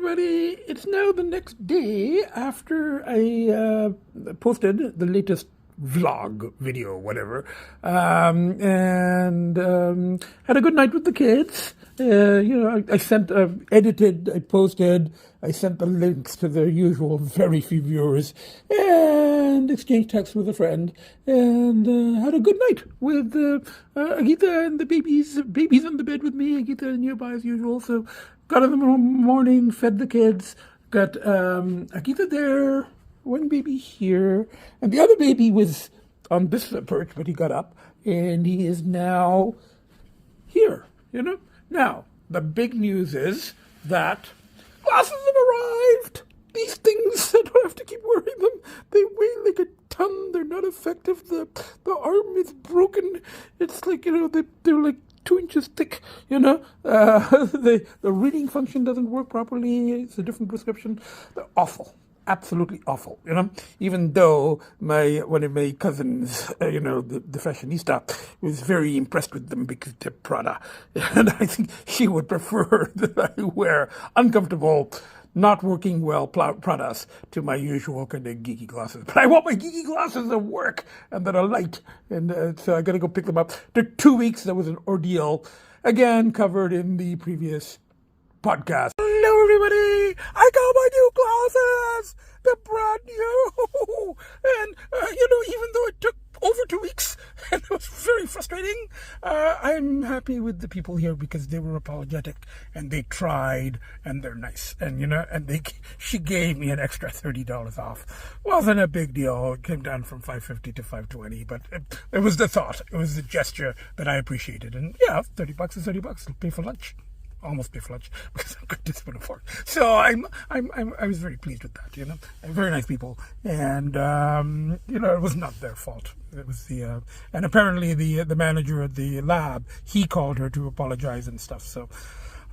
everybody. It's now the next day after I posted the latest vlog video, whatever, and had a good night with the kids. I sent, edited, I posted, I sent the links to the usual very few viewers, and exchanged texts with a friend, and had a good night with Agita and the babies on the bed with me. Agita nearby as usual, so got in the morning, fed the kids, got Agita there, one baby here, and the other baby was on this perch, but he got up, and he is now here, Now, the big news is that glasses have arrived. These things, I don't have to keep wearing them. They weigh like a ton. They're not effective. The arm is broken. It's like, they're like 2 inches thick, The reading function doesn't work properly. It's a different prescription. They're awful. Absolutely awful, Even though one of my cousins, the fashionista, was very impressed with them because they're Prada, and I think she would prefer that I wear uncomfortable, not working well Pradas to my usual kind of geeky glasses. But I want my geeky glasses that work and that are light, and so I got to go pick them up. Took 2 weeks. That was an ordeal. Again, covered in the previous podcast. Hello, everybody! I got my new glasses! They're brand new! And, even though it took over 2 weeks, and it was very frustrating, I'm happy with the people here because they were apologetic, and they tried, and they're nice. And, she gave me an extra $30 off. Wasn't a big deal. It came down from $5.50 to $5.20, but it was the thought. It was the gesture that I appreciated. And, yeah, $30 is $30. It'll pay for lunch. Almost pay for lunch because I'm going to spoon and fork. So I was very pleased with that. Very nice people, and it was not their fault. It was and apparently the manager at the lab, he called her to apologize and stuff. So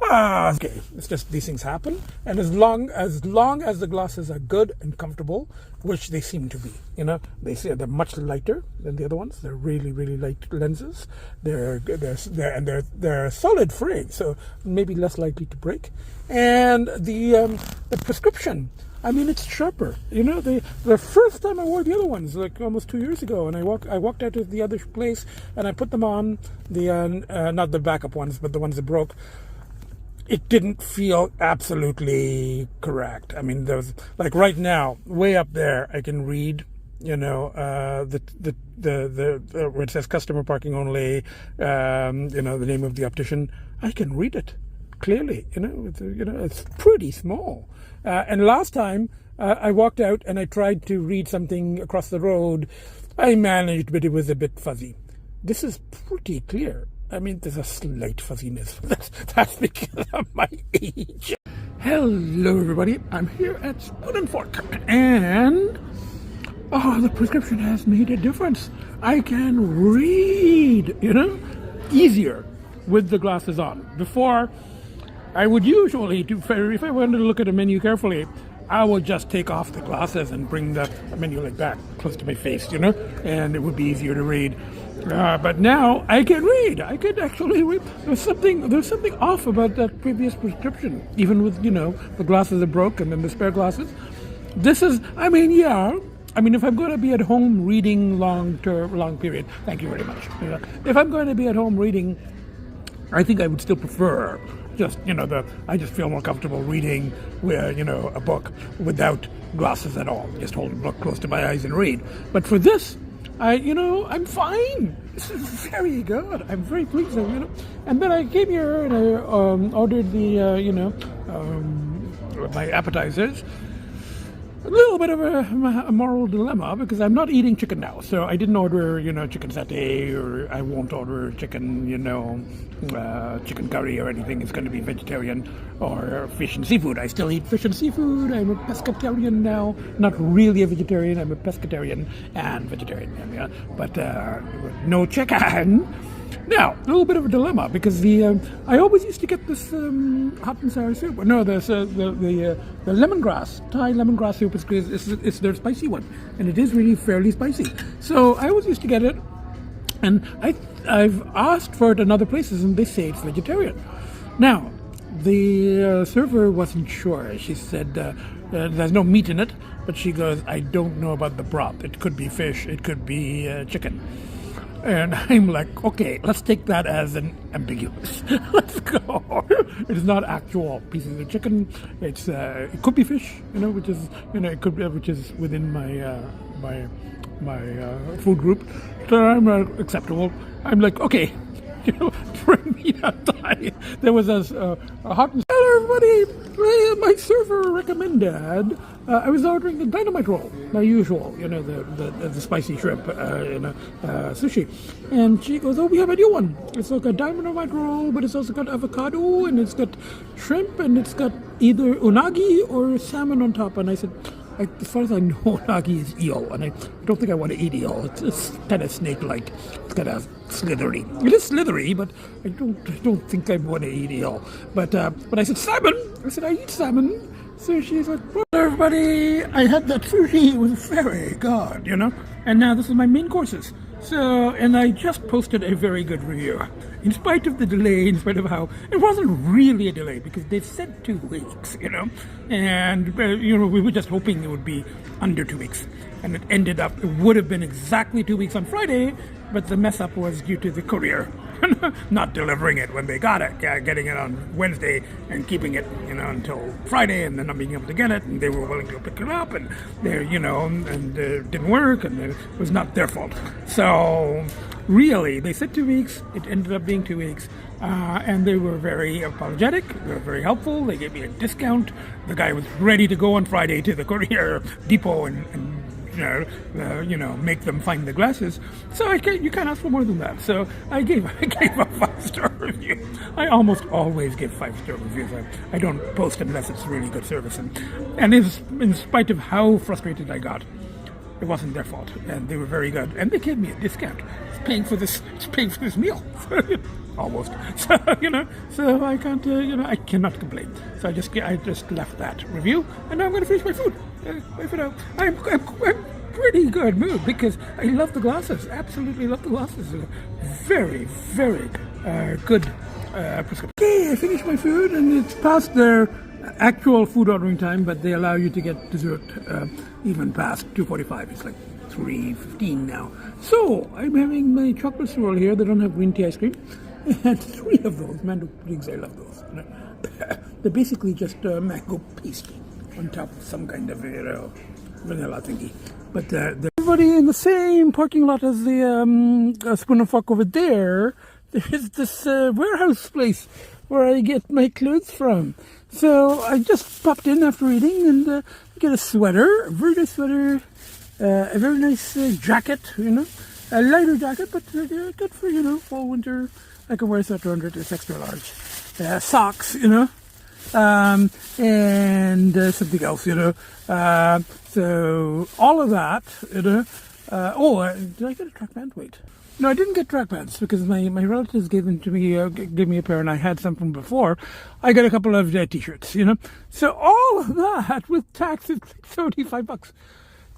okay, it's just these things happen, and as long as the glasses are good and comfortable, which they seem to be, they say they're much lighter than the other ones. They're really, really light lenses. They're a solid frame, so maybe less likely to break. And the prescription, it's sharper. The first time I wore the other ones, like almost 2 years ago, and I walked out to the other place and I put them on, the not the backup ones, but the ones that broke. It didn't feel absolutely correct. There was, like right now, way up there, I can read, where it says customer parking only, the name of the optician. I can read it clearly. It's pretty small. And last time I walked out and I tried to read something across the road. I managed, but it was a bit fuzzy. This is pretty clear. There's a slight fuzziness. That's because of my age. Hello, everybody. I'm here at Spoon and Fork, and the prescription has made a difference. I can read, easier with the glasses on. Before, I would usually, if I wanted to look at a menu carefully, I would just take off the glasses and bring the menu like that close to my face, and it would be easier to read. But now I can read. I could actually read. There's something off about that previous prescription, even with, the glasses that broke and then the spare glasses. This is, if I'm going to be at home reading long period, thank you very much. If I'm going to be at home reading, I think I would still prefer just, I just feel more comfortable reading, a book without glasses at all. Just hold the book close to my eyes and read. But for this, I'm fine. This is very good. I'm very pleased, And then I came here and I ordered the, my appetizers. A little bit of a moral dilemma because I'm not eating chicken now. So I didn't order, chicken satay, or I won't order chicken, chicken curry or anything. It's going to be vegetarian or fish and seafood. I still eat fish and seafood. I'm a pescatarian now. Not really a vegetarian. I'm a pescatarian and vegetarian. But no chicken. Now, a little bit of a dilemma because I always used to get this hot and sour soup. No, the lemongrass, Thai lemongrass soup is their spicy one, and it is really fairly spicy. So I always used to get it, and I've asked for it in other places, and they say it's vegetarian. Now, The server wasn't sure. She said there's no meat in it, but she goes, I don't know about the broth. It could be fish, it could be chicken. And I'm like, okay, let's take that as an ambiguous. Let's go. It's not actual pieces of chicken. It's it could be fish, which is which is within my food group. So I'm acceptable. I'm like, okay, bring me that thigh. There was a hot and hello everybody. My server recommended. I was ordering the dynamite roll, my usual, the spicy shrimp, sushi. And she goes, oh, we have a new one. It's like a dynamite roll, but it's also got avocado, and it's got shrimp, and it's got either unagi or salmon on top. And I said, as far as I know, unagi is eel, and I don't think I want to eat eel. It's kind of snake-like. It's kind of slithery. It is slithery, but I don't think I want to eat eel. But I said salmon. I said I eat salmon. So she's like, well, everybody, I had that sushi. It was very good, And now this is my main courses. So, and I just posted a very good review. In spite of the delay, in spite of how, it wasn't really a delay because they said 2 weeks, And, we were just hoping it would be under 2 weeks. And it would have been exactly 2 weeks on Friday, but the mess up was due to the courier not delivering it when they got it, getting it on Wednesday and keeping it, until Friday, and then not being able to get it, and they were willing to pick it up, and it didn't work, and it was not their fault. So really, they said 2 weeks. It ended up being 2 weeks, and they were very apologetic. They were very helpful. They gave me a discount. The guy was ready to go on Friday to the courier depot and make them find the glasses. So you can't ask for more than that. So I gave a 5-star review. I almost always give 5-star reviews. I don't post unless it's really good service. And in spite of how frustrated I got, it wasn't their fault, and they were very good. And they gave me a discount. It's paying for this meal. Almost. So so I can't. I cannot complain. So I just left that review, and now I'm going to finish my food. Wait for now. I'm pretty good mood because I love the glasses. Absolutely love the glasses. Very, very good prescription. Okay, I finished my food, and it's past their actual food ordering time, but they allow you to get dessert even past 2:45. It's like 3:15 now. So I'm having my chocolate swirl here. They don't have green tea ice cream. And 3 of those mango puddings. I love those. They're basically just mango paste on top of some kind of vanilla thingy. But everybody in the same parking lot as the Spoon and Fork over there. There's this warehouse place where I get my clothes from. So I just popped in after eating and get a sweater, a very nice sweater, a very nice jacket, a lighter jacket, but good for fall winter. I can wear a sweater under it. It's extra large. Socks, and something else, so all of that, did I get a track band? Wait. No, I didn't get track bands because my relatives gave them to me, gave me a pair, and I had some from before. I got a couple of t-shirts, So all of that with tax is like $75.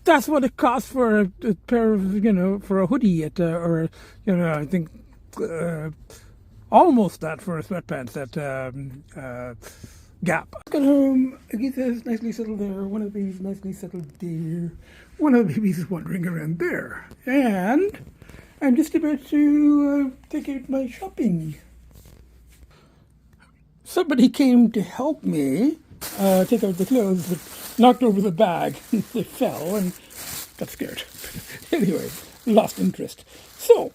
That's what it costs for a pair of, for a hoodie at, I think, almost that for a sweatpants at Gap. Got home. Agita is nicely settled there. One of the babies nicely settled there. One of the babies is wandering around there. And I'm just about to take out my shopping. Somebody came to help me take out the clothes, but knocked over the bag. They fell and got scared. Anyway, lost interest. So,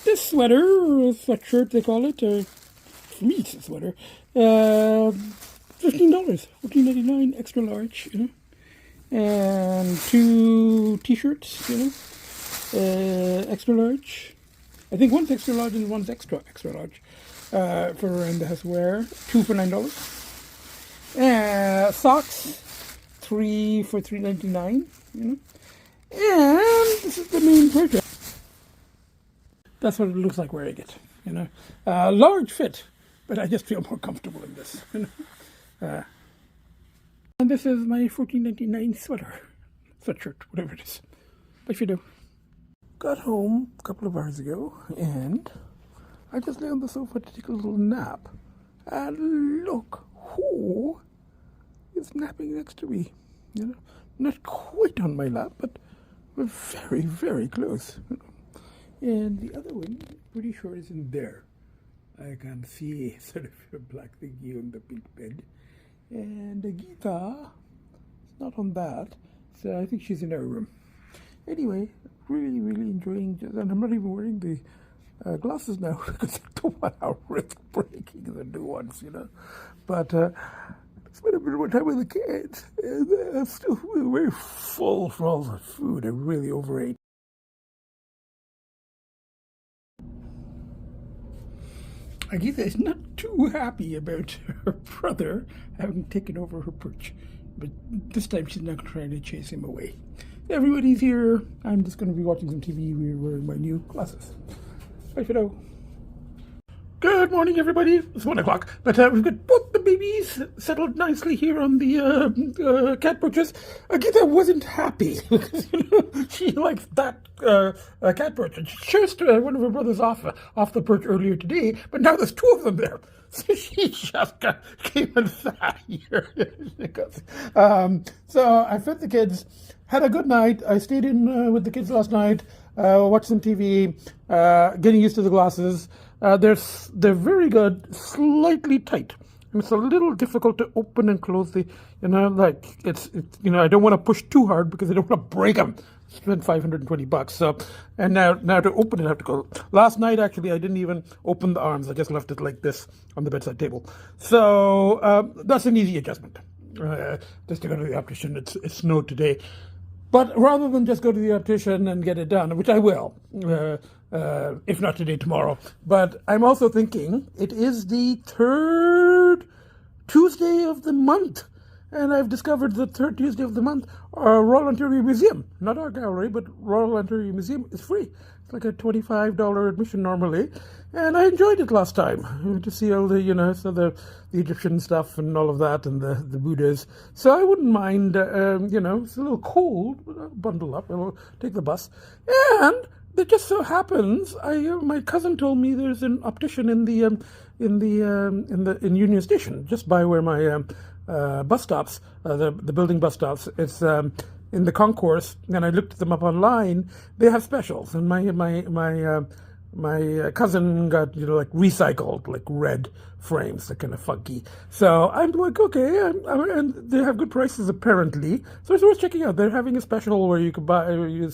this sweater, or sweatshirt they call it, for me it's a sweater, $15, $14.99, extra large, and 2 t-shirts, extra large. I think one's extra large and one's extra large for around the house wear. 2 for $9. Socks, 3 for $3.99. And this is the main purchase. That's what it looks like wearing it. Large fit, but I just feel more comfortable in this. And this is my $14.99 sweatshirt, whatever it is. Bye for now. Got home a couple of hours ago, and I just lay on the sofa to take a little nap. And look who is napping next to me. You know, not quite on my lap, but we're very, very close. You know. And the other one, pretty sure, is in there. I can see sort of a black thingy on the pink bed. And Agita is not on that, so I think she's in her room. Anyway, really, really enjoying it. And I'm not even wearing the glasses now because I don't want to risk breaking the new ones, you know. But spent a bit more time with the kids, and I'm still very full from all the food. I really overate. Agita is not too happy about her brother having taken over her perch, but this time she's not trying to chase him away. Everybody's here. I'm just going to be watching some TV. We're wearing my new glasses. Bye for now. Good morning, everybody. It's 1 o'clock, but we've got both the babies settled nicely here on the cat perches. Agita wasn't happy because she likes that cat perch. She chased one of her brothers off the perch earlier today, but now there's 2 of them there. So she just came and sat here. So I fed the kids, had a good night. I stayed in with the kids last night, watched some TV, getting used to the glasses. They're very good, slightly tight. It's a little difficult to open and close the, like it's I don't want to push too hard because I don't want to break them. Spent $520. So, and now to open it, I have to go. Last night, actually, I didn't even open the arms. I just left it like this on the bedside table. So that's an easy adjustment. Just to go to the optician. It snowed today. But rather than just go to the optician and get it done, which I will, if not today, tomorrow. But I'm also thinking it is the 3rd Tuesday of the month. And I've discovered the 3rd Tuesday of the month, Royal Ontario Museum, not our gallery, but Royal Ontario Museum is free. It's like a $25 admission normally. And I enjoyed it last time to see all the, so the Egyptian stuff and all of that and the Buddhas. So I wouldn't mind, it's a little cold, but I'll bundle up, I'll take the bus. And it just so happens, my cousin told me there's an optician in Union Station, just by where my bus stops, the building bus stops. It's in the concourse, and I looked them up online. They have specials, and my cousin got like recycled, like red frames, they're kind of funky. So I'm like, okay, and they have good prices apparently. So it's worth checking out. They're having a special where you could buy you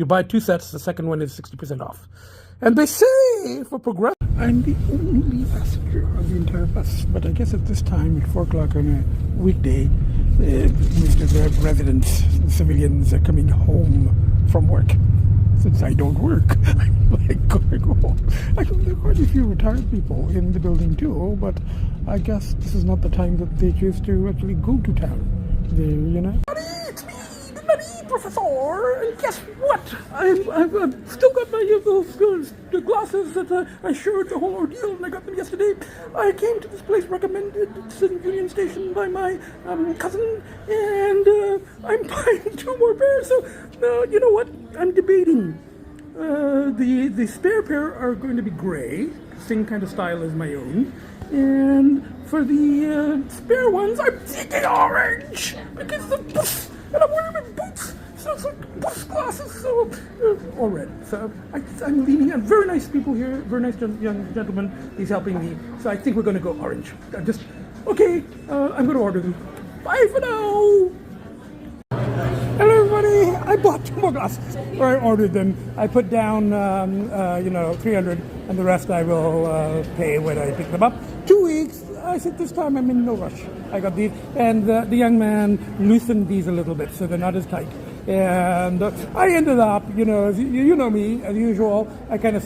buy 2 sets. The second one is 60% off. And they say for progress, I'm the only passenger on the entire bus. But I guess at this time, at 4 o'clock on a weekday, most of the residents, the civilians, are coming home from work. Since I don't work, I'm like going home. Actually, there are quite a few retired people in the building too, but I guess this is not the time that they choose to actually go to town. It's me, the nutty professor, and guess what? I've still got my the glasses that I shared the whole ordeal, and I got them yesterday. I came to this place recommended. It's in Union Station by my cousin, and I'm buying 2 more pairs. So you know what? I'm debating. The spare pair are going to be gray, same kind of style as my own. And for the spare ones, I'm thinking orange because the boots, and I'm wearing my boots. So it's like boots glasses, so or red. So I'm leaning on very nice people here, very nice young gentleman. He's helping me. So I think we're going to go orange. I'm going to order them. Bye for now. Hello everybody, I bought 2 more glasses, or I ordered them. I put down, $300, and the rest I will pay when I pick them up. 2 weeks, I said this time I'm in no rush. I got these, and the young man loosened these a little bit, so they're not as tight. And I ended up, you know me, as usual, I kind of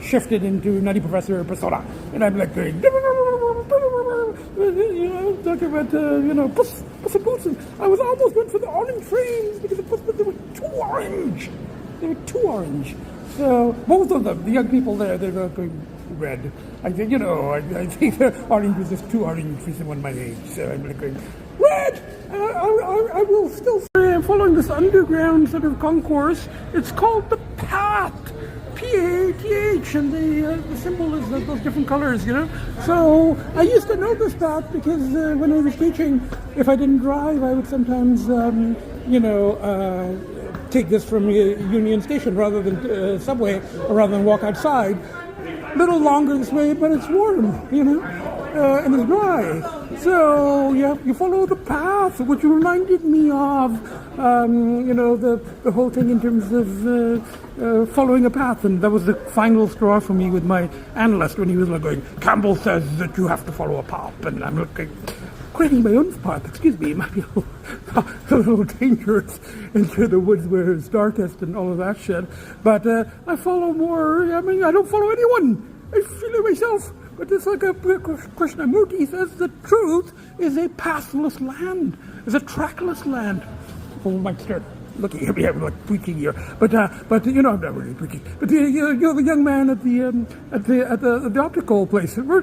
shifted into Nutty Professor persona, and I'm like going, talking about, Puss in Boots. And I was almost went for the orange frames because they were too orange. They were too orange. So both of them, the young people there, they're going red. I think, I think the orange was just too orange for someone my age. So I'm like going, red! I will still say I'm following this underground sort of concourse. It's called the Path. TH, and the symbol is those different colors, you know. So I used to notice that because when I was teaching, if I didn't drive, I would sometimes, take this from Union Station rather than Subway, or rather than walk outside. A little longer this way, but it's warm, you know, and it's dry. So you follow the path, which reminded me of, the whole thing in terms of following a path. And that was the final straw for me with my analyst when he was like going, Campbell says that you have to follow a path. And I'm looking, creating my own path, excuse me, it might be a little dangerous into the woods where it's darkest and all of that shit. But I follow more, I don't follow anyone. I feel it myself. But it's like a Krishnamurti says, the truth is a pathless land, is a trackless land. Oh, might start looking at me, I'm like tweaking here, but I'm not really tweaking. But the young man at the optical place, very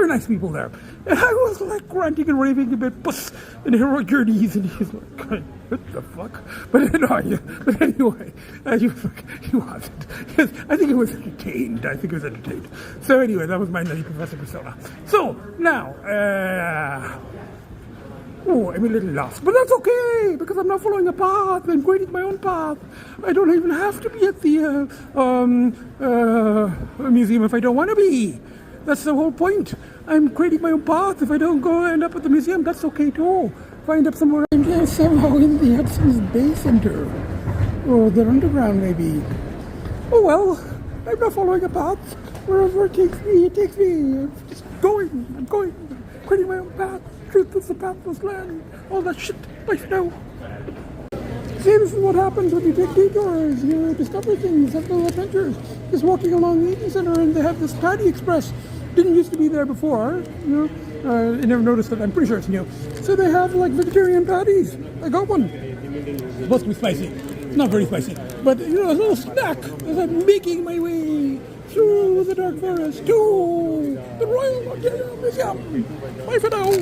nice people there. And I was like ranting and raving about bus and heroic journeys, and he's like, what the fuck? But anyway, he wasn't. I think he was entertained. So anyway, that was my nutty professor persona. So now. I'm a little lost, but that's okay, because I'm not following a path. I'm creating my own path. I don't even have to be at the museum if I don't want to be. That's the whole point. I'm creating my own path. If I don't go end up at the museum, that's okay too. If I end up somewhere, I'm somehow in the Hudson's Bay Center, or the underground maybe. Oh well, I'm not following a path. Wherever it takes me, I'm just going. Creating my own path. Truth is the pathless land. All that shit. Life now. See, this is what happens when you take detours. You discover things, have little adventures. Just walking along the Eaton Center, and they have this Patty Express. Didn't used to be there before. I never noticed it. I'm pretty sure it's new. So they have like vegetarian patties. I got one. It's supposed to be spicy. It's not very spicy, but a little snack as I'm making my way through the dark forest to the Royal Ontario Museum. Bye for now.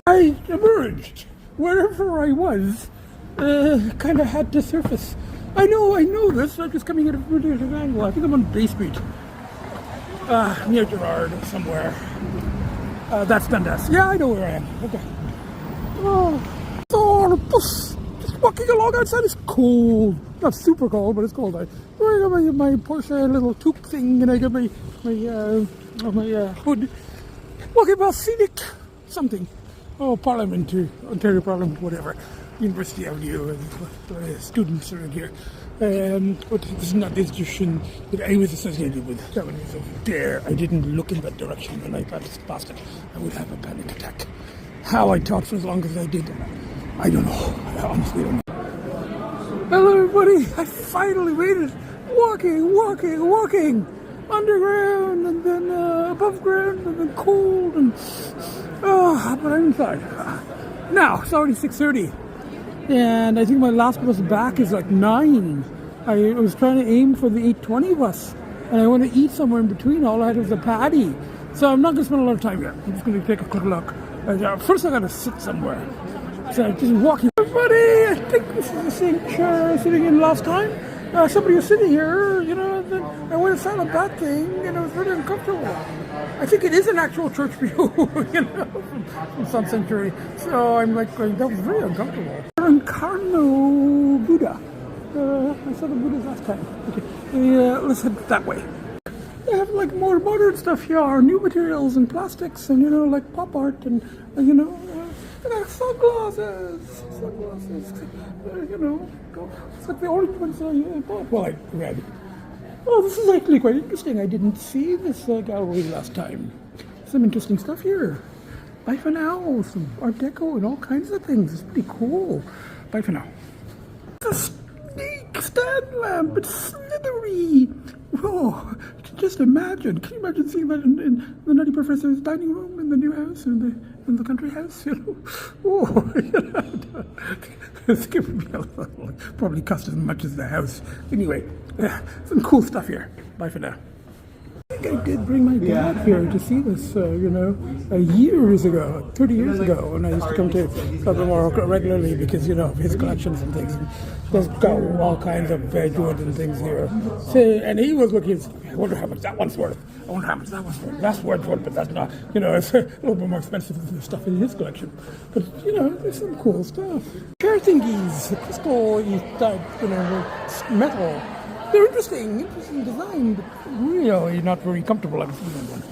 I emerged wherever I was. Kind of had to surface. I know this. I'm just coming at a really different angle. I think I'm on Bay Street, near Gerrard somewhere. That's Dundas. Yeah, I know where I am. Okay. Just walking along outside. It's cold. Not super cold, but it's cold. I got my Porsche little toque thing, and I got my hood. Walking past scenic something. Parliament, Ontario Parliament, whatever. University Avenue, and students are in here. But this is not the institution that I was associated with. So there, I didn't look in that direction when I passed it. I would have a panic attack. How I taught for as long as I did, I don't know. I honestly don't know. Hello, everybody. I finally made it. Walking. Underground, and then above ground, and then cold, and but I'm inside. Now, it's already 6:30, and I think my last bus back is like 9. I was trying to aim for the 8:20 bus, and I want to eat somewhere in between. All I had was a patty, so I'm not going to spend a lot of time here. I'm just going to take a quick look. First, I got to sit somewhere. So I'm just walking. Everybody, I think this is the same chair I was sitting in last time. Somebody was sitting here, then I went and found a bad thing, and it was really uncomfortable. I think it is an actual church view, from some century. So I'm like going, that was very uncomfortable. Incarno Buddha. I saw the Buddhas last time. Okay, let's head that way. They have like more modern stuff here, new materials and plastics, and like pop art, and sunglasses. It's like the orange ones I bought. Well, I read. Oh, this is actually quite interesting. I didn't see this gallery last time. Some interesting stuff here. Bye for now. Some Art Deco and all kinds of things. It's pretty cool. Bye for now. The snake stand lamp. It's slithery. Whoa. Just imagine. Can you imagine seeing that in the Nutty Professor's dining room in the new house, in the country house? Oh, it's giving me a little, probably cost as much as the house. Anyway, some cool stuff here. Bye for now. think I did bring my dad here to see this, years ago, 30 years ago, when I used to come to Baltimore regularly because, of his collections and things. And there's got all kinds of veg wood and things here. So, and he was looking, I wonder how much that one's worth. I wonder how much that one's worth. That's worth, but that's not, it's a little bit more expensive than the stuff in his collection. But, there's some cool stuff. Chair thingies, crystal, metal. They're interesting design, but really not very comfortable. I've seen one.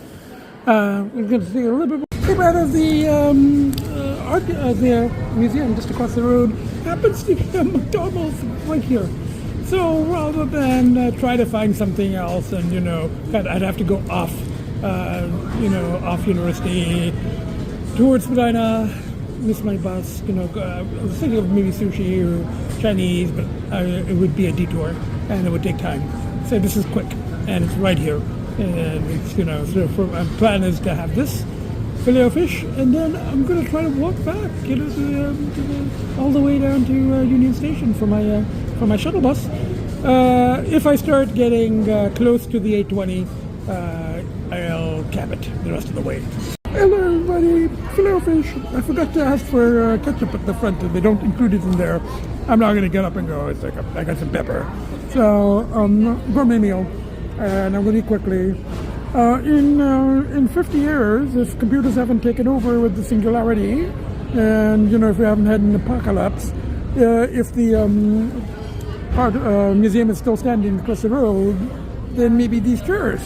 We're going to see a little bit more. Came out of the museum just across the road. Happens to be a McDonald's right here. So rather than try to find something else, and I'd have to go off University towards Medina. Miss my bus. I was thinking of maybe sushi or Chinese, but it would be a detour and it would take time. So this is quick, and it's right here. And it's my plan is to have this filet of fish, and then I'm going to try to walk back, all the way down to Union Station for my shuttle bus. If I start getting close to the 8:20, I'll cab it the rest of the way. Hello everybody, filet of fish. I forgot to ask for ketchup at the front, and they don't include it in there. I'm not going to get up and go. It's like I got some pepper. So gourmet meal, and I'm going to eat quickly. In 50 years, if computers haven't taken over with the singularity, and if we haven't had an apocalypse, if the museum is still standing across the road, then maybe these chairs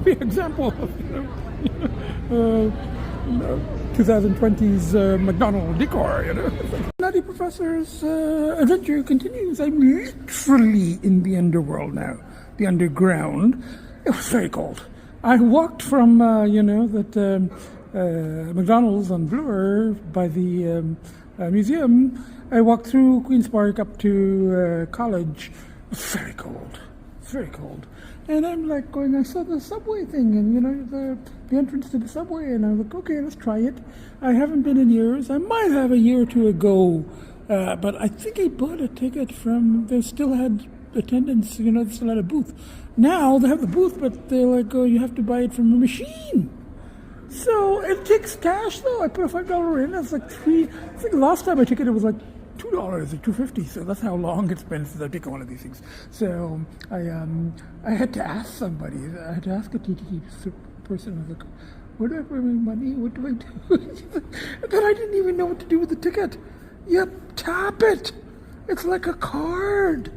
be an example of 2020's McDonald decor. Nutty Professor's adventure continues. I'm literally in the underworld now, the underground. It was very cold. I walked from, McDonald's on Bloor by the museum. I walked through Queen's Park up to College. It was very cold. It's very cold. And I'm like going, I saw the subway thing, and the entrance to the subway, and I'm like, okay, let's try it. I haven't been in years. I might have a year or two ago, but I think I bought a ticket from, they still had attendance, they still had a booth. Now they have the booth, but they're like, oh, you have to buy it from a machine. So it takes cash though. I put a $5 in. That's like I think the last time I took it, it was like $2 or $2.50. So that's how long it's been since I've taken one of these things. So I had to ask somebody. I had to ask a TTT person. I was like, where do I put my money? What do I do? And then I didn't even know what to do with the ticket. You tap it. It's like a card.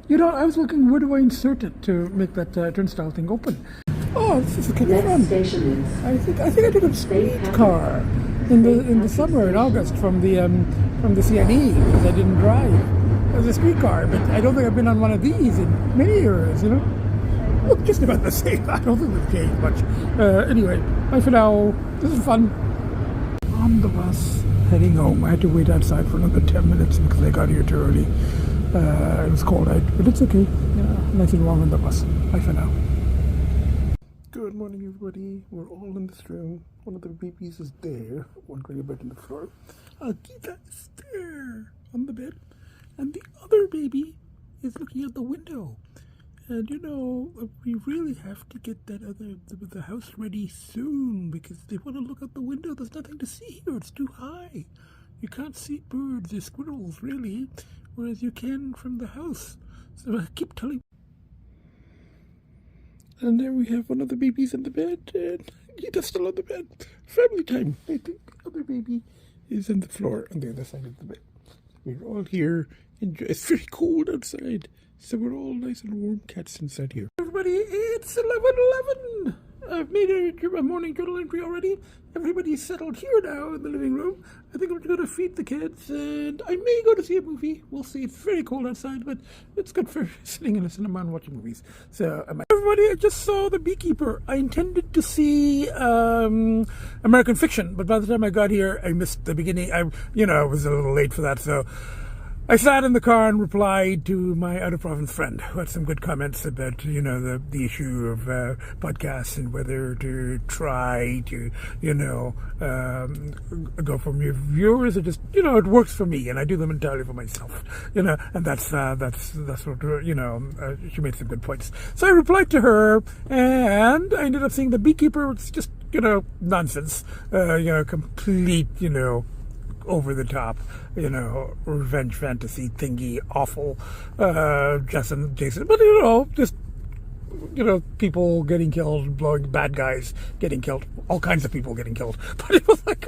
I was looking, where do I insert it to make that turnstile thing open? Oh, this is kind of fun. I think I took a streetcar in the summer in August from the CNE because I didn't drive. It was a streetcar, but I don't think I've been on one of these in many years. Look, just about the same. I don't think they've changed much. Anyway, bye for now. This is fun. On the bus heading home. I had to wait outside for another 10 minutes because I got here too early. It was cold out, but it's okay. Nice and warm on the bus. Bye for now. Good morning, everybody. We're all in this room. One of the babies is there, wandering about on the floor. Agita is there on the bed, and the other baby is looking out the window. And we really have to get the house ready soon because they want to look out the window. There's nothing to see here. It's too high. You can't see birds or squirrels really, whereas you can from the house. So I keep telling. And there we have one of the babies in the bed, and Agita's still on the bed. Family time. I think the other baby is on the floor on the other side of the bed. We're all here. It's very cold outside, so we're all nice and warm cats inside here. Everybody, it's 11:11. I've made a morning journal entry already. Everybody's settled here now in the living room. I think I'm going to feed the kids, and I may go to see a movie. We'll see. It's very cold outside, but it's good for sitting in a cinema and watching movies. So, everybody, I just saw The Beekeeper. I intended to see American Fiction, but by the time I got here, I missed the beginning. I was a little late for that, so I sat in the car and replied to my out-of-province friend who had some good comments about, the issue of podcasts and whether to try to, go from your viewers or just, it works for me and I do them entirely for myself, and that's what, she made some good points. So I replied to her and I ended up saying the beekeeper was just, nonsense, complete, over the top, revenge fantasy thingy, awful, Jason, but just, people getting killed, bad guys getting killed, all kinds of people getting killed. But it was like,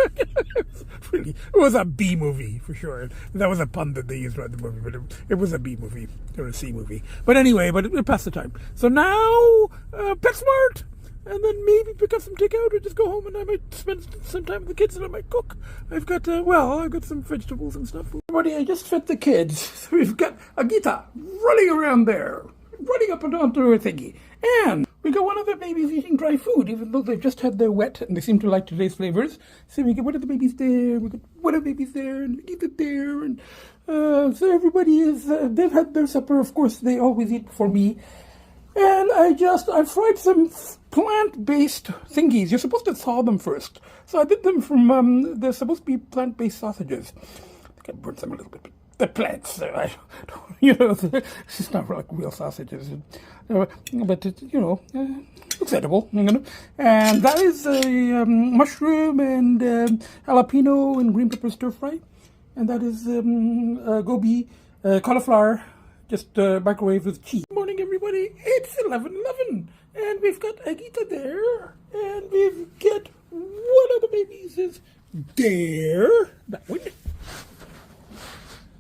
it was a B movie for sure. That was a pun that they used about the movie, but it was a B movie or a C movie. But anyway, it passed the time. So now, PetSmart. And then maybe pick up some takeout or just go home and I might spend some time with the kids and I might cook. I've got some vegetables and stuff. Everybody, I just fed the kids. So we've got Agita running around there, running up and onto her thingy. And we got one of the babies eating dry food, even though they've just had their wet and they seem to like today's flavors. So we get one of the babies there, we got one of the babies there, and Agita there. And so everybody is, they've had their supper. Of course, they always eat before me. And I fried some plant-based thingies. You're supposed to thaw them first. So I did them from, they're supposed to be plant-based sausages. I think I burnt them a little bit, but they're plants. So it's not like real sausages. But, it's edible. And that is a mushroom and jalapeno and green pepper stir-fry. And that is gobi, cauliflower, just microwave with cheese. Good morning, everybody. It's 11:11, and we've got Agita there, and we've got one of the babies is there. That one.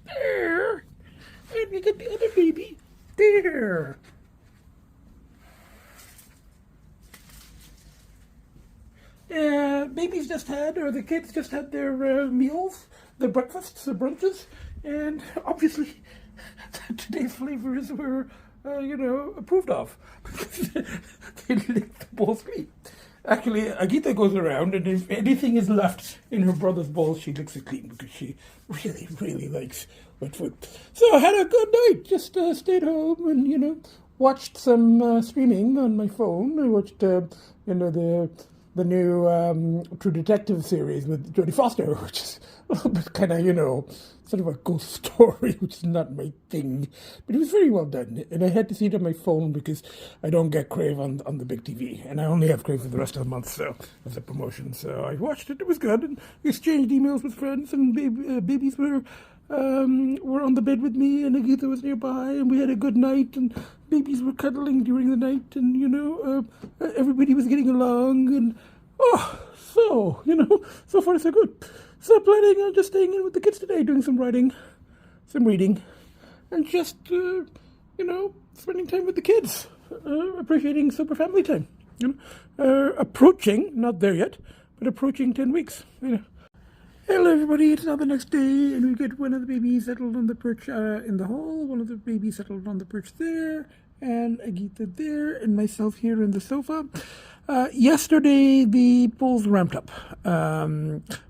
There. And we got the other baby there. Babies just had, or the kids just had their meals, their breakfasts, their brunches, and obviously today's flavors were, approved of. They licked the bowls clean. Actually, Agita goes around, and if anything is left in her brother's bowl, she licks it clean because she really, really likes wet food. So I had a good night. Just stayed home and, watched some streaming on my phone. I watched, the new True Detective series with Jodie Foster, which is a little bit kind of, sort of a ghost story, which is not my thing. But it was very well done. And I had to see it on my phone because I don't get Crave on the big TV. And I only have Crave for the rest of the month, so as a promotion. So I watched it. It was good. And we exchanged emails with friends, and babies were on the bed with me, and Agita was nearby, and we had a good night, and babies were cuddling during the night, and, everybody was getting along, and, so far so good. So planning on just staying in with the kids today, doing some writing, some reading, and just, spending time with the kids, appreciating super family time, approaching, not there yet, but approaching 10 weeks, Hello everybody, it's now the next day, and we get one of the babies settled on the perch in the hall, one of the babies settled on the perch there, and Agita there, and myself here in the sofa. Yesterday, the polls ramped up.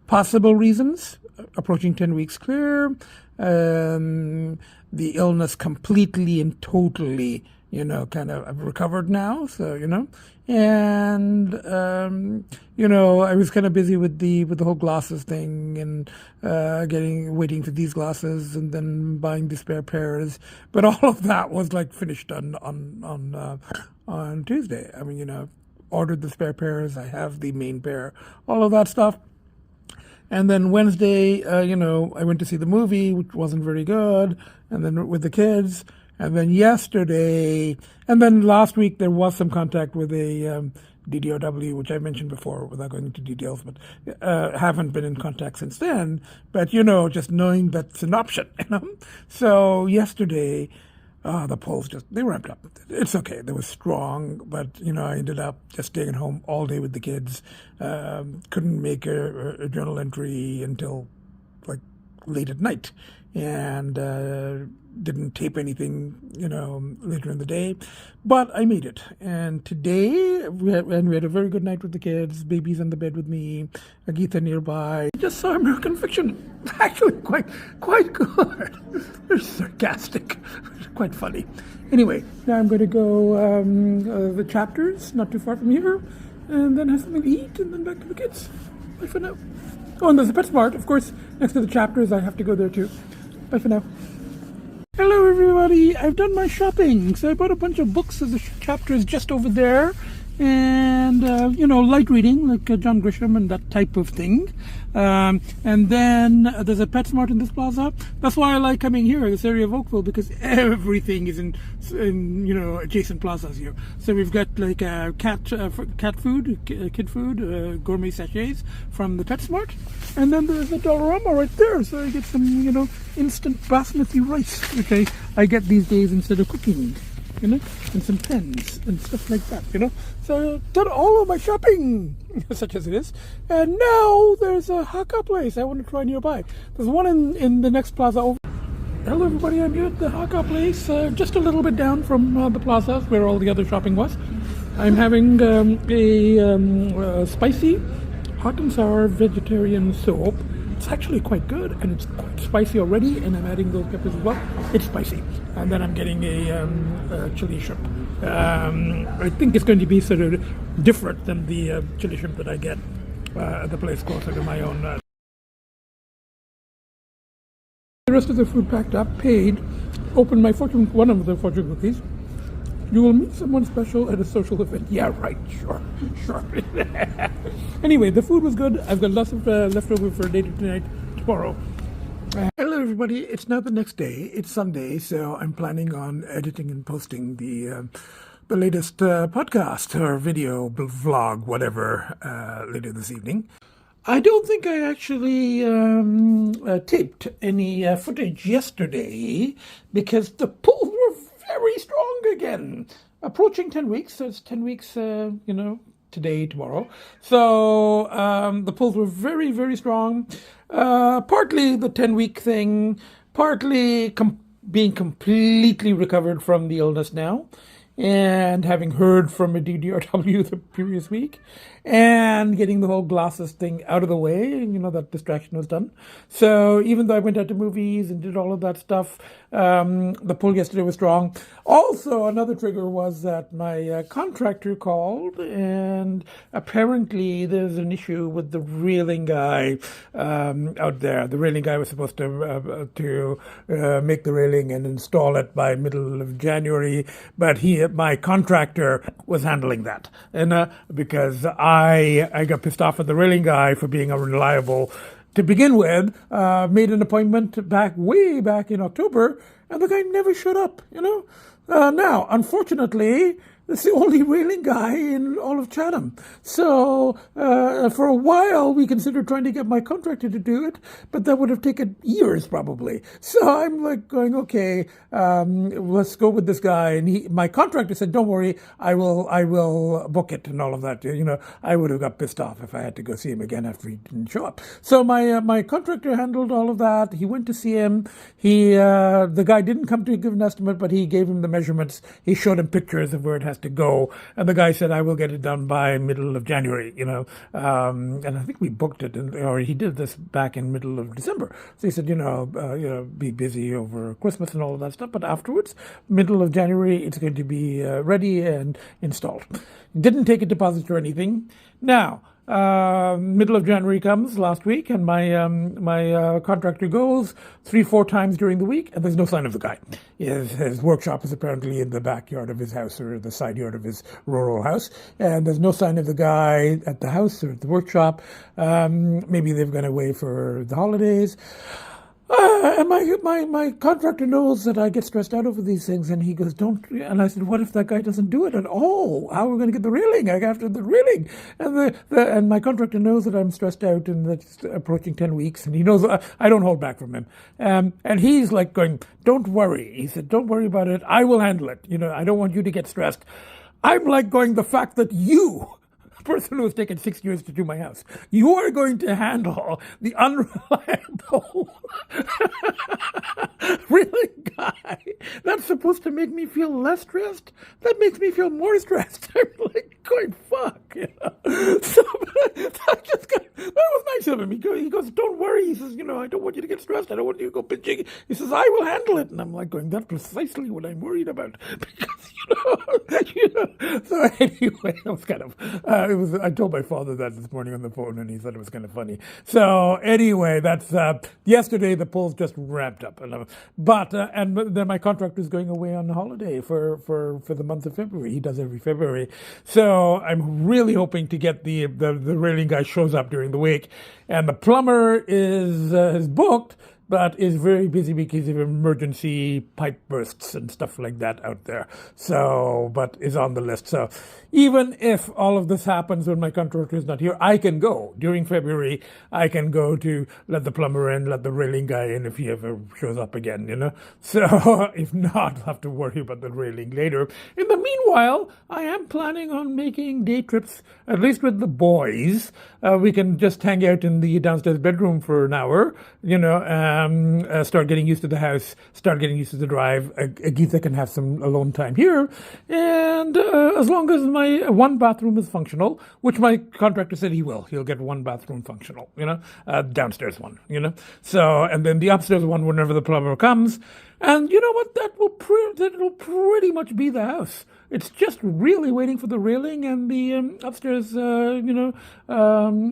Possible reasons, approaching 10 weeks clear, the illness completely and totally, kind of recovered now, so, and, I was kind of busy with the whole glasses thing and, waiting for these glasses and then buying the spare pairs. But all of that was like finished on Tuesday. I mean, ordered the spare pairs. I have the main pair, all of that stuff. And then Wednesday, I went to see the movie, which wasn't very good. And then with the kids. And then yesterday, and then last week, there was some contact with a DDOW, which I mentioned before without going into details, but haven't been in contact since then. But, just knowing that's an option, So yesterday, the polls they ramped up. It's okay. They were strong, but, I ended up just staying at home all day with the kids. Couldn't make a journal entry until, late at night, and didn't tape anything, later in the day, but I made it. And today, we had a very good night with the kids, babies in the bed with me, Agita nearby. I just saw American Fiction. Actually quite good. They're sarcastic, quite funny. Anyway, now I'm going to go the chapters, not too far from here, and then have something to eat, and then back to the kids. Bye for now. Oh, and there's a PetSmart, of course, next to the chapters. I have to go there too. Bye for now. Hello everybody, I've done my shopping. So I bought a bunch of books of the chapters just over there. And, light reading, like John Grisham and that type of thing. And then there's a PetSmart in this plaza. That's why I like coming here, this area of Oakville, because everything is in adjacent plazas here. So we've got like cat food, kid food, gourmet sachets from the PetSmart. And then there's a Dollarama right there. So I get some, instant basmati rice, which I get these days instead of cooking. And some pens and stuff like that, So I've done all of my shopping, such as it is. And now there's a Hakka place I want to try nearby. There's one in the next plaza over. Hello everybody, I'm here at the Hakka place, just a little bit down from the plaza where all the other shopping was. I'm having a spicy hot and sour vegetarian soup. It's actually quite good, and it's quite spicy already, and I'm adding those peppers as well. It's spicy. And then I'm getting a chili shrimp. I think it's going to be sort of different than the chili shrimp that I get at the place closer to my own. The rest of the food packed up, paid, opened one of the fortune cookies. You will meet someone special at a social event. Yeah, right, sure. Anyway, the food was good. I've got lots of leftover for later tonight, tomorrow. Hello everybody, it's now the next day. It's Sunday, so I'm planning on editing and posting the latest podcast or video, vlog, whatever, later this evening. I don't think I actually taped any footage yesterday because the pulls were very strong again. Approaching 10 weeks, so it's 10 weeks, today, tomorrow. So the pulls were very, very strong. Partly the 10-week thing, partly being completely recovered from the illness now, and having heard from a DDRW the previous week, and getting the whole glasses thing out of the way, that distraction was done. So even though I went out to movies and did all of that stuff, the pull yesterday was strong. Also, another trigger was that my contractor called, and apparently there's an issue with the railing guy out there. The railing guy was supposed to make the railing and install it by middle of January, but my contractor was handling that, and because I got pissed off at the railing guy for being unreliable to begin with, made an appointment way back in October, and the guy never showed up, Now, unfortunately, it's the only railing guy in all of Chatham. So for a while, we considered trying to get my contractor to do it, but that would have taken years probably. So I'm like going, okay, let's go with this guy. And my contractor said, don't worry, I will book it and all of that. I would have got pissed off if I had to go see him again after he didn't show up. So my contractor handled all of that. He went to see him. The guy didn't come to give an estimate, but he gave him the measurements. He showed him pictures of where it has to go, and the guy said, I will get it done by middle of January, and I think we booked it, or he did this back in middle of December. So he said, be busy over Christmas and all of that stuff, but afterwards, middle of January, it's going to be ready and installed. Didn't take a deposit or anything. Now, middle of January comes last week, and my contractor goes 3-4 times during the week, and there's no sign of the guy. His workshop is apparently in the backyard of his house or the side yard of his rural house, and there's no sign of the guy at the house or at the workshop. Maybe they've gone away for the holidays. And my contractor knows that I get stressed out over these things, and he goes, don't. And I said, what if that guy doesn't do it at all? How are we going to get the railing? I got after the railing. And and my contractor knows that I'm stressed out, and that's approaching 10 weeks, and he knows I don't hold back from him. And he's like going, don't worry. He said, don't worry about it. I will handle it. I don't want you to get stressed. I'm like going, the fact that you person who has taken 6 years to do my house. You are going to handle the unreliable reeling guy. That's supposed to make me feel less stressed. That makes me feel more stressed. I'm like going, fuck, you know. So that was nice of him. He goes, don't worry. He says, I don't want you to get stressed. I don't want you to go pitching. He says, I will handle it. And I'm like going, that's precisely what I'm worried about. Because, So anyway, it was kind of, I told my father that this morning on the phone, and he said it was kind of funny. So anyway, that's, yesterday the polls just ramped up. And then my contractor is going away on holiday for the month of February. He does every February. So I'm really hoping to get the railing guy shows up during the week. And the plumber is booked, but is very busy because of emergency pipe bursts and stuff like that out there. So, but is on the list. So even if all of this happens when my contractor is not here, I can go. During February, I can go to let the plumber in, let the railing guy in if he ever shows up again, So if not, I'll have to worry about the railing later. In the meanwhile, I am planning on making day trips, at least with the boys. We can just hang out in the downstairs bedroom for an hour, start getting used to the house, start getting used to the drive. Agita can have some alone time here. And as long as my one bathroom is functional, which my contractor said he will. He'll get one bathroom functional, downstairs one, So, and then the upstairs one whenever the plumber comes. And you know what? That will pretty much be the house. It's just really waiting for the railing and the upstairs,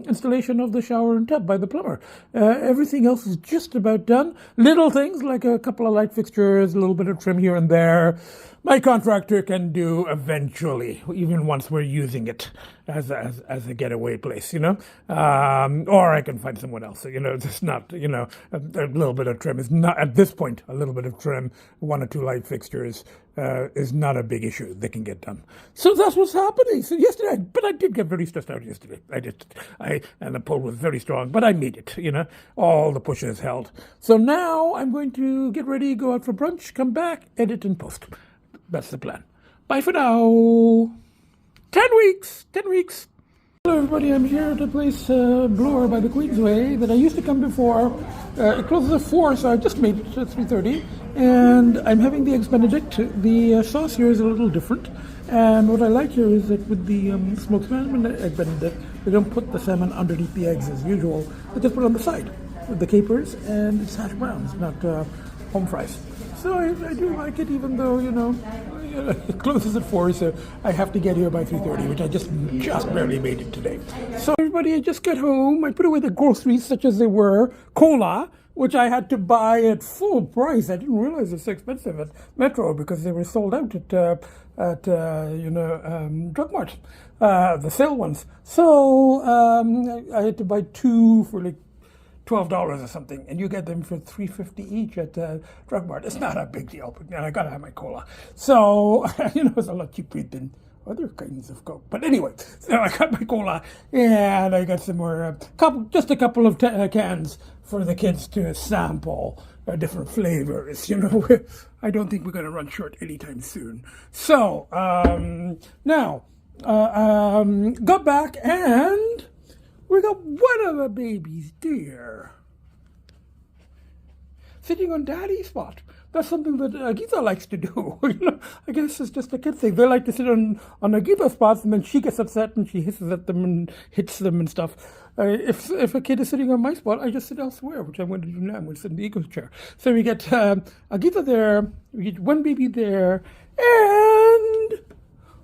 installation of the shower and tub by the plumber. Everything else is just about done. Little things like a couple of light fixtures, a little bit of trim here and there. My contractor can do eventually, even once we're using it as a getaway place, or I can find someone else. It's not, a little bit of trim is not, at this point, a little bit of trim, 1 or 2 light fixtures is not a big issue. They can get done. So that's what's happening. So yesterday, but I did get very stressed out yesterday. And the pull was very strong, but I made it, all the pushes held. So now I'm going to get ready, go out for brunch, come back, edit and post. That's the plan. Bye for now. 10 weeks. Hello everybody, I'm here at a place, Bloor by the Queensway, that I used to come before. It closes at 4, so I just made it at 3:30. And I'm having the Eggs Benedict. The sauce here is a little different. And what I like here is that with the smoked salmon and Egg Benedict, they don't put the salmon underneath the eggs as usual. They just put it on the side with the capers, and it's hash browns, not home fries. So I do like it, even though, it closes at 4, so I have to get here by 3:30, which I just barely made it today. So everybody, I just got home. I put away the groceries, such as they were. Cola, which I had to buy at full price. I didn't realize it's so expensive at Metro because they were sold out at Drug Mart, the sale ones. So I had to buy 2 for like $12 or something, and you get them for $3.50 each at Drug Mart. It's not a big deal, but I gotta have my cola. So it's a lot cheaper than other kinds of Coke. But anyway, so I got my cola, and I got some more, just a couple of cans for the kids to sample different flavors. I don't think we're gonna run short anytime soon. So now got back and we got one of the babies there, sitting on Daddy's spot. That's something that Agita likes to do. I guess it's just a kid thing. They like to sit on Agita's spots, and then she gets upset and she hisses at them and hits them and stuff. If a kid is sitting on my spot, I just sit elsewhere, which I'm going to do now. I'm going to sit in the Eagle's chair. So we get Agita there, we get one baby there, and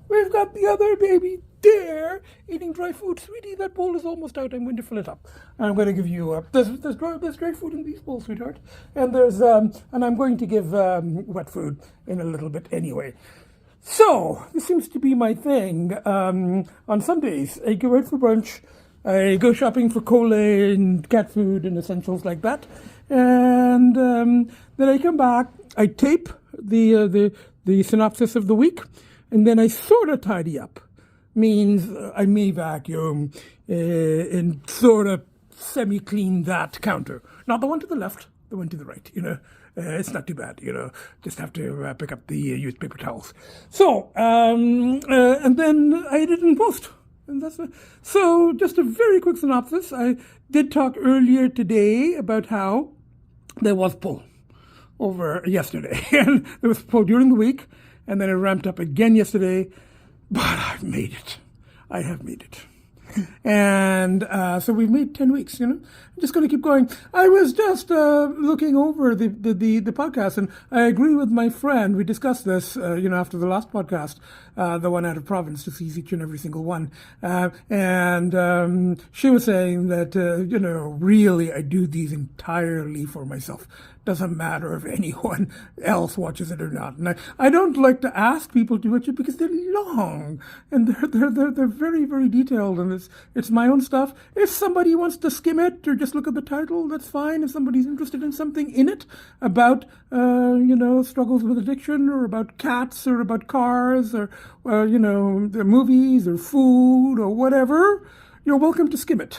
we've got the other baby there eating dry food. Sweetie, that bowl is almost out. I'm going to fill it up. I'm going to give you there's dry food in these bowls, sweetheart. And and I'm going to give wet food in a little bit anyway. So this seems to be my thing. On Sundays, I go out for brunch. I go shopping for cola and cat food and essentials like that. And then I come back. I tape the synopsis of the week, and then I sort of tidy up. Means I may vacuum and sort of semi-clean that counter. Not the one to the left, the one to the right, It's not too bad, Just have to pick up the used paper towels. So, and then I edit and post. And so just a very quick synopsis. I did talk earlier today about how there was pull over yesterday. And there was pull during the week, and then it ramped up again yesterday. But I've made it. I have made it. And so we've made 10 weeks, I'm just going to keep going. I was just looking over the podcast, and I agree with my friend. We discussed this, after the last podcast, the one out of province, to see each and every single one. And she was saying that, really I do these entirely for myself. Doesn't matter if anyone else watches it or not. And I don't like to ask people to watch it because they're long and they're very, very detailed, and it's my own stuff. If somebody wants to skim it or just look at the title, that's fine. If somebody's interested in something in it about struggles with addiction, or about cats, or about cars, or the movies or food or whatever, you're welcome to skim it,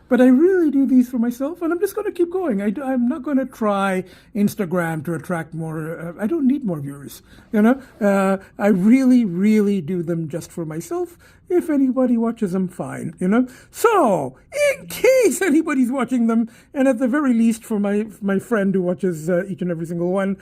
But I really do these for myself, and I'm just going to keep going. I'm not going to try Instagram to attract more. I don't need more viewers, I really, really do them just for myself. If anybody watches them, fine, So, in case anybody's watching them, and at the very least for my friend who watches each and every single one,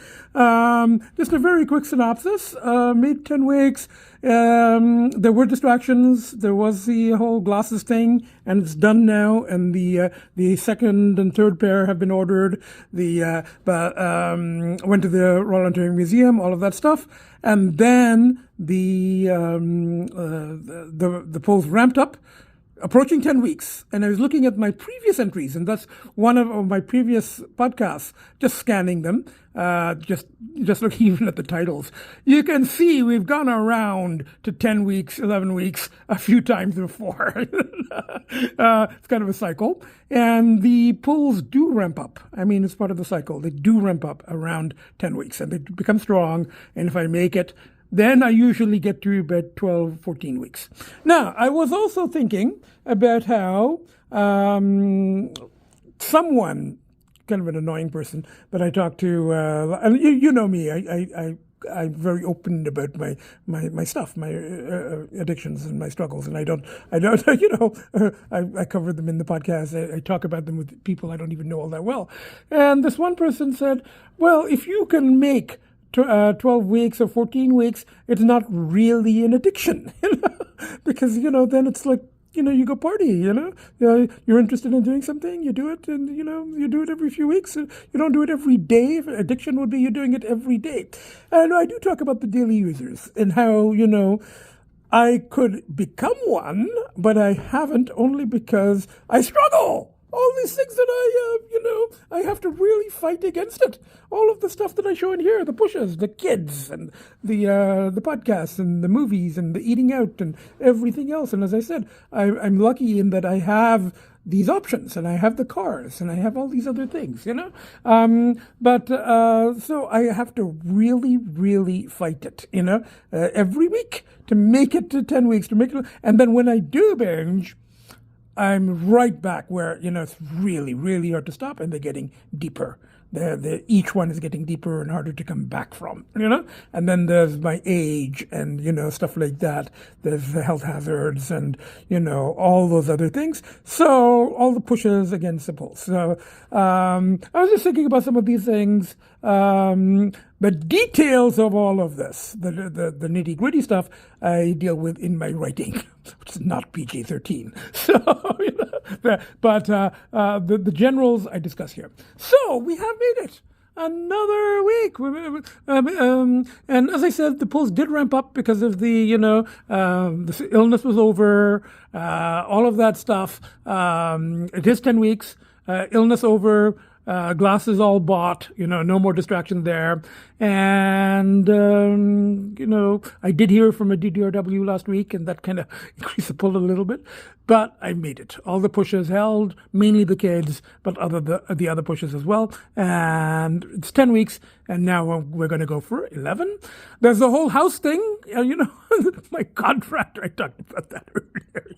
just a very quick synopsis. Made 10 weeks. There were distractions. There was the whole glasses thing, and it's done now. And the second and third pair have been ordered. Went to the Royal Ontario Museum, all of that stuff, and then the polls ramped up, approaching 10 weeks. And I was looking at my previous entries, and that's one of my previous podcasts, just scanning them, just looking even at the titles. You can see we've gone around to 10 weeks, 11 weeks a few times before. It's kind of a cycle. And the polls do ramp up. I mean, it's part of the cycle. They do ramp up around 10 weeks, and they become strong. And if I make it, then I usually get to about 12, 14 weeks. Now, I was also thinking about how someone, kind of an annoying person, that I talked to, and you know me, I'm very open about my stuff, my addictions and my struggles, and I don't, I cover them in the podcast. I talk about them with people I don't even know all that well. And this one person said, well, if you can make 12 weeks or 14 weeks, it's not really an addiction, because, then it's like, you go party, you're interested in doing something, you do it, and, you do it every few weeks. You don't do it every day. Addiction would be you're doing it every day. And I do talk about the daily users and how, I could become one, but I haven't, only because I struggle. All these things that I have to really fight against it. All of the stuff that I show in here, the pushes, the kids, and the podcasts, and the movies, and the eating out, and everything else. And as I said, I'm lucky in that I have these options, and I have the cars, and I have all these other things, so I have to really, really fight it, every week to make it to 10 weeks, and then when I do binge, I'm right back where, it's really, really hard to stop, and they're getting deeper. Each one is getting deeper and harder to come back from, And then there's my age and, stuff like that. There's the health hazards and, all those other things. So all the pushes against the pulse. So I was just thinking about some of these things. The details of all of this, the nitty-gritty stuff, I deal with in my writing, which is not PG-13. So, but the generals I discuss here. So we have made it. Another week. And as I said, the polls did ramp up because of the illness was over, all of that stuff. It is 10 weeks, illness over. Glasses all bought, no more distraction there. And, I did hear from a DDRW last week, and that kind of increased the pull a little bit. But I made it. All the pushes held, mainly the kids, but the other pushes as well. And it's 10 weeks, and now we're going to go for 11. There's the whole house thing, My contractor, I talked about that earlier.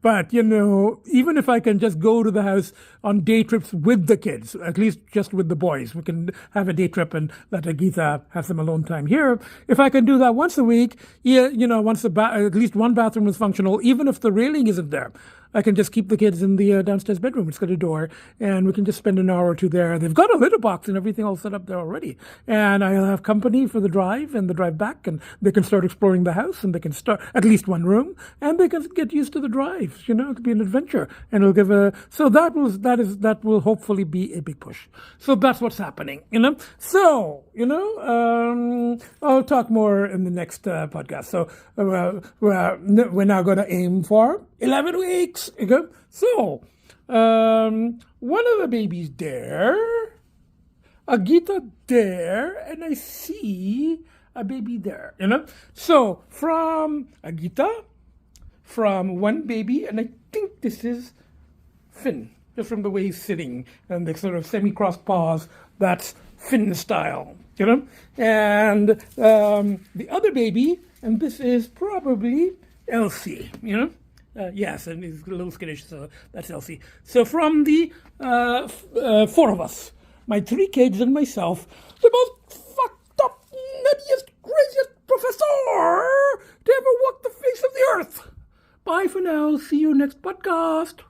But, even if I can just go to the house on day trips with the kids, at least just with the boys, we can have a day trip and let Agita have some alone time here. If I can do that once a week, once at least one bathroom is functional, even if the railing isn't there, I can just keep the kids in the downstairs bedroom. It's got a door, and we can just spend an hour or two there. They've got a litter box and everything all set up there already. And I'll have company for the drive and the drive back, and they can start exploring the house, and they can start at least one room, and they can get used to the drive. It could be an adventure, and it'll give that will hopefully be a big push. So that's what's happening. So I'll talk more in the next podcast. So we're now going to aim for 11 weeks. Okay? So, one of the babies there, Agita there, and I see a baby there, So, from Agita, from one baby, and I think this is Finn, just from the way he's sitting, and the sort of semi-crossed paws, that's Finn style, And the other baby, and this is probably Lcee, yes, and he's a little skittish, so that's Lcee. So from the four of us, my three kids and myself, the most fucked up, nuttiest, craziest professor to ever walk the face of the earth. Bye for now. See you next podcast.